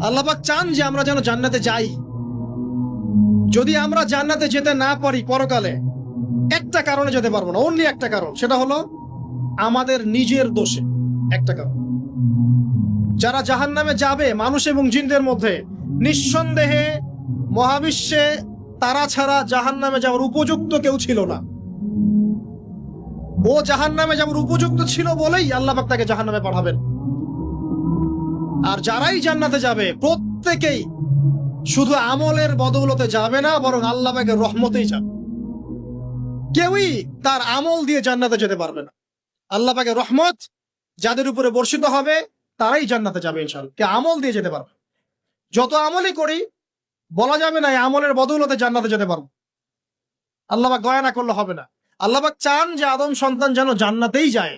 আল্লাহ পাক চান যে আমরা যেন জান্নাতে যাই। যদি আমরা জান্নাতে যেতে না পারি পরকালে, একটা কারণে যেতে পারবো না, অনলি একটা কারণ, সেটা হলো আমাদের নিজের দোষে। একটা কারণ, যারা জাহান্নামে যাবে মানুষ এবং জিনদের মধ্যে, নিঃসন্দেহে মহাবিশ্বে তারা ছাড়া জাহান্নামে যাওয়ার উপযুক্ত কেউ ছিল না। ও জাহান্নামে যাওয়ার উপযুক্ত ছিল বলেই আল্লাহ পাক তাকে জাহান্নামে পাঠাবেন। আর যারাই জান্নাতে যাবে প্রত্যেকেই শুধু আমলের বদৌলতে যাবে না, বরং আল্লাহ পাকের রহমতেই যাবে। কেউই তার আমল দিয়ে জান্নাতে যেতে পারবে না। আল্লাহ পাকের রহমত যাদের উপরে বর্ষিত হবে তারাই জান্নাতে যাবে ইনশাআল্লাহ। কে আমল দিয়ে যেতে পারবে? যত আমলই করি বলা যাবে না এই আমলের বদৌলতে জান্নাতে যেতে পারবো। আল্লাহ পাক দয়া না করলে হবে না। আল্লাহ পাক চান যে আদম সন্তান যেন জান্নাতেই যায়।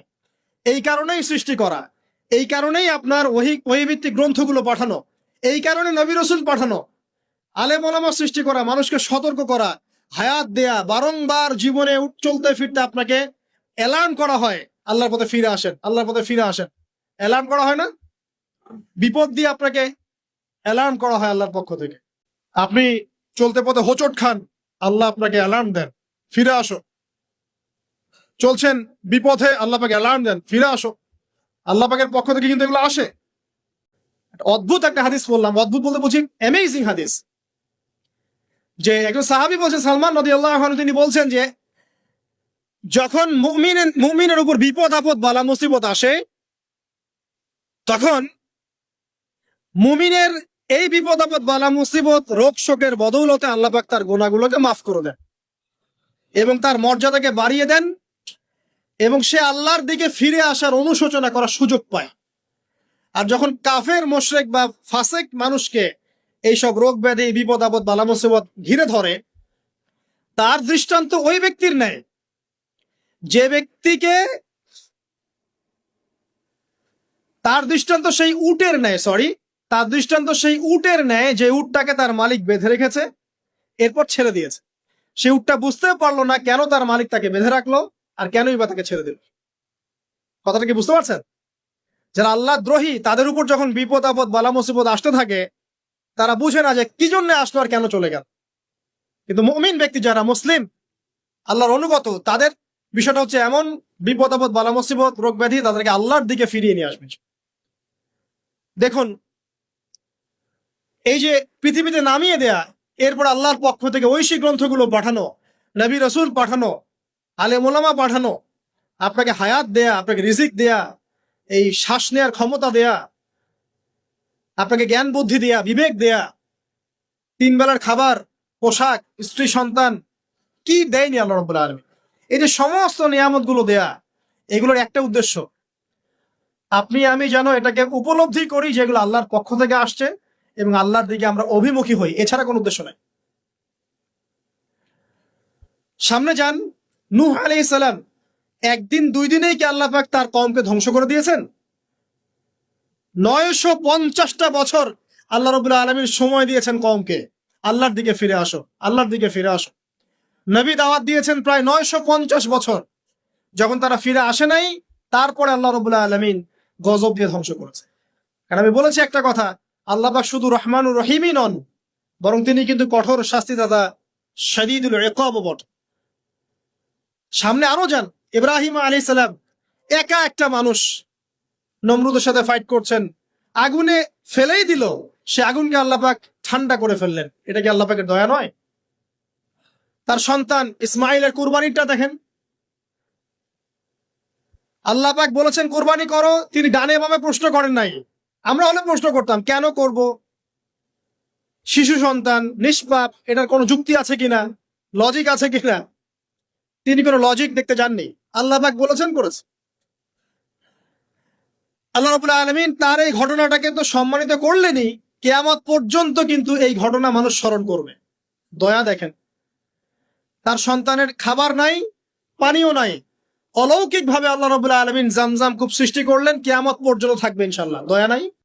এই কারণেই সৃষ্টি করা, এই কারণেই আপনার ওহীভিত্তিক গ্রন্থগুলো পাঠানো, এই কারণে নবী রাসূল পাঠানো, আলেম ওলামা সৃষ্টি করা, মানুষকে সতর্ক করা, হায়াত দেয়া, বারংবার জীবনে চলতে ফিরতে আপনাকে অ্যালার্ম করা হয় আল্লাহর পথে ফিরে আসেন, আল্লাহর পথে ফিরে আসেন। অ্যালার্ম করা হয় না? বিপদ দিয়ে আপনাকে অ্যালার্ম করা হয় আল্লাহর পক্ষ থেকে। আপনি চলতে পথে হোঁচট খান, আল্লাহ আপনাকে অ্যালার্ম দেন, ফিরে আসো। চলছেন বিপথে, আল্লাহ পাকে অ্যালার্ম দেন, ফিরে আসো। আল্লাহ পাকের পক্ষ থেকে কিন্তু এগুলো আসে। অদ্ভুত একটা হাদিস বললাম, অদ্ভুত বলতে বুঝি অ্যামেজিং হাদিস। যে একজন সাহাবী বলছেন, সালমান রাদিয়াল্লাহু আনহু, তিনি বলছেন যে যখন মুমিনের উপর বিপদ আপদ বালা মুসিবত আসে, তখন মুমিনের এই বিপদ আপদ বালা মুসিবত রোগ শোকের বদৌলতে আল্লাহ পাক তার গুনাহগুলোকে মাফ করে দেন এবং তার মর্যাদাকে বাড়িয়ে দেন, এবং সে আল্লাহর দিকে ফিরে আসার অনুশোচনা করার সুযোগ পায়। আর যখন কাফের মুশরিক বা ফাসিক মানুষকে এইসব রোগ ব্যাধি বিপদ আপদ বালা মুসিবত ঘিরে ধরে, তার দৃষ্টান্ত ওই ব্যক্তির ন্যায় যে ব্যক্তিকে, তার দৃষ্টান্ত সেই উটের ন্যায়, তার দৃষ্টান্ত সেই উটের ন্যায় যে উটটাকে তার মালিক বেঁধে রেখেছে, এরপর ছেড়ে দিয়েছে। সে উটটা বুঝতে পারলো না কেন তার মালিক তাকে বেঁধে রাখলো আর কেনই বা তাকে ছেড়ে দিল। কথাটা কি বুঝতে পারছেন? যারা আল্লাহ দ্রোহী, তাদের উপর যখন বিপদ আপদ বালা মুসিবত আসতে থাকে, তারা বুঝে না যে কি জন্য আসলো আর কেন চলে গেল। কিন্তু মুমিন ব্যক্তি, যারা মুসলিম, আল্লাহর অনুগত, তাদের বিষয়টা হচ্ছে এমন, বিপদ আপদ বালা মুসিবত রোগ ব্যাধি তাদেরকে আল্লাহর দিকে ফিরিয়ে নিয়ে আসবে। দেখুন, এই যে পৃথিবীতে নামিয়ে দেয়া, এরপর আল্লাহর পক্ষ থেকে ঐশী গ্রন্থগুলো পাঠানো, নবী রাসূল পাঠানো, আলেম ওলামা পাঠানো, আপনাকে হায়াত দেয়া, আপনাকে রিজিক দেয়া, এই শ্বাস নেয়ার ক্ষমতা দেয়া, আপনাকে জ্ঞান বুদ্ধি দেয়া, বিবেক দেয়া, 3 বেলার খাবার, পোশাক, স্ত্রী সন্তান, কি দেয়নি আল্লাহ রাব্বুল আলামিন? এই যে সমস্ত নিয়ামতগুলো দেয়া, এগুলোর একটা উদ্দেশ্য, আপনি আমি যেন এটাকে উপলব্ধি করি যে এগুলো আল্লাহর পক্ষ থেকে আসছে এবং আল্লাহর দিকে আমরা অভিমুখী হই, এছাড়া কোনো উদ্দেশ্য নাই। সামনে যান, নূহ আলাইহিস সালাম, একদিন 2 দিনেই কি আল্লাহ পাক তার কওমকে ধ্বংস করে দিয়েছেন? 950টা বছর আল্লাহ রাব্বুল আলামিন সময় দিয়েছেন কওমকে, আল্লাহর দিকে ফিরে আসো, আল্লাহর দিকে ফিরে আসো। নবী দাওয়াত দিয়েছেন প্রায় 950 বছর। যখন তারা ফিরে আসে নাই, তারপরে আল্লাহ রাব্বুল আলামিন গজব দিয়ে ধ্বংস করেছে। কারণ আমি বলেছি একটা কথা, আল্লাহ পাক শুধু রহমানুর রহিমই নন, বরং তিনি কিন্তু কঠোর শাস্তিদাতা, শাদীদুল ইকাব বট। সামনে আরো যান, ইব্রাহিম আলাইহিস সালাম, একা একটা মানুষ নমরুদের সাথে ফাইট করছেন, আগুনে ফেলেই দিল, সে আগুনকে আল্লাহ পাক ঠান্ডা করে ফেললেন। এটা কি আল্লাহ পাকের দয়া নয়? তার সন্তান ইসমাইলের কুরবানিটা দেখেন, আল্লাহ পাক বলেছেন কুরবানি করো, তিনি ডানে বামে প্রশ্ন করেন নাই। আমরা হলে প্রশ্ন করতাম, কেন করব? শিশু সন্তান, নিষ্পাপ, এটার কোনো যুক্তি আছে কিনা, লজিক আছে কিনা? তিনি কোনো লজিক দেখতে যাননি, আল্লাহ পাক বলেছেন করেছে। আল্লাহ রাব্বুল আলামিন তার এই ঘটনাটাকে তো সম্মানিত করলেনই, কিয়ামত পর্যন্ত কিন্তু এই ঘটনা মানুষ স্মরণ করবে। দয়া দেখেন, তার সন্তানের খাবার নাই, পানিও নাই, অলৌকিক ভাবে আল্লাহ রাব্বুল আলামিন জামজাম কূপ সৃষ্টি করলেন, কিয়ামত পর্যন্ত থাকবে ইনশাআল্লাহ। দয়া নাই?